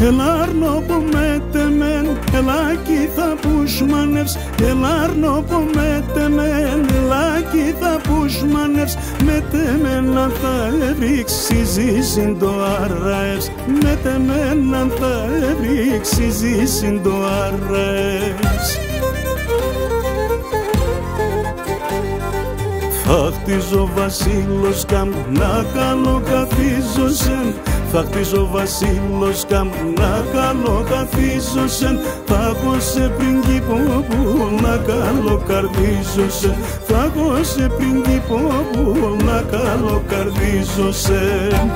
Ελάρνο που μετεμέν, ελάκι θα πουσμανεύς. Ελάρνο που μετεμέν, ελάκι θα πουσμανεύς. Μετεμένα θα ρίξει ζήσιν το αραεύς. Μετεμένα θα ρίξει ζήσιν το αραεύς. Θα χτίζω βασίλος καμ να καλοκαθίζωσεν. Θα χτίζω βασίλος καμ να καλοκαθίζωσεν. Θα έχω σε πριγκίπο που να καλοκαρδίζωσεν. Θα έχω σε πριγκίπο που να καλοκαρδίζωσεν.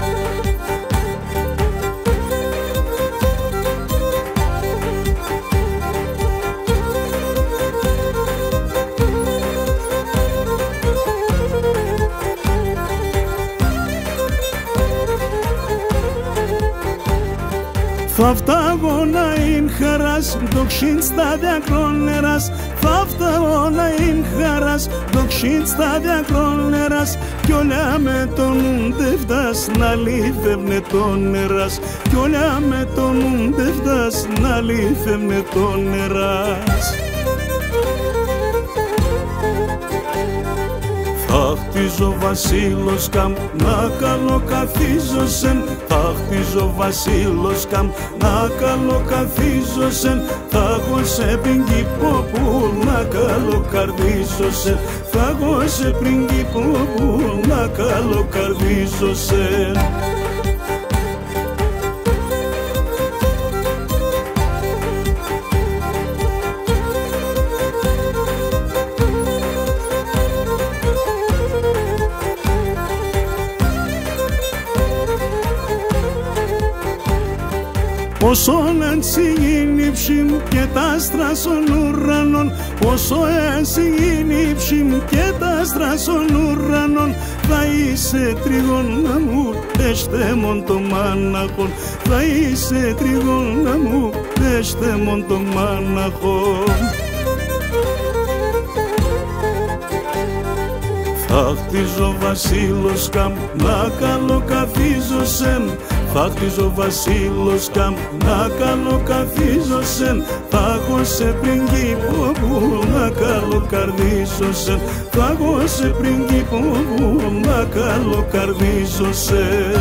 Θα φτάγω να ειν χαράς, δοξήν στα διακρόνερας. Θα φτάγω να ειν χαράς, δοξήν στα διακρόνερας. Κι όλα με τον ούντευτας να λίθευνε τον νεράς. Κι όλα με τον ούντευτας να λίθευνε τον νεράς. Θα χτίζω βασίλος καμ να καλοκαθίζωσεν. Θα χτίζω βασίλος καμ να καλοκαθίζωσεν. Θα έχω σε πριγκίπο που να καλοκαρδίζωσεν. Θα έχω σε πριγκίπο που να καλοκαρδίζωσεν. Όσον ενσυγίνυψιμ και τα άστρα στον ουρανόν. Όσο ενσυγίνυψιμ και τα άστρα στον ουρανόν. Θα είσαι τριγώνα μου, τεστέμον το μάναχον. Θα είσαι τριγώνα μου, τεστέμον το μάναχον. Θα χτίζω βασίλος καμ να καλοκαθίζωσεν. Θα χτίζω βασίλος καμ να καλοκαθίζωσεν. Θα έχω σε πριγκίπο που να καλοκαρδίζωσεν. Θα έχω σε πριγκίπο που να καλοκαρδίζωσεν.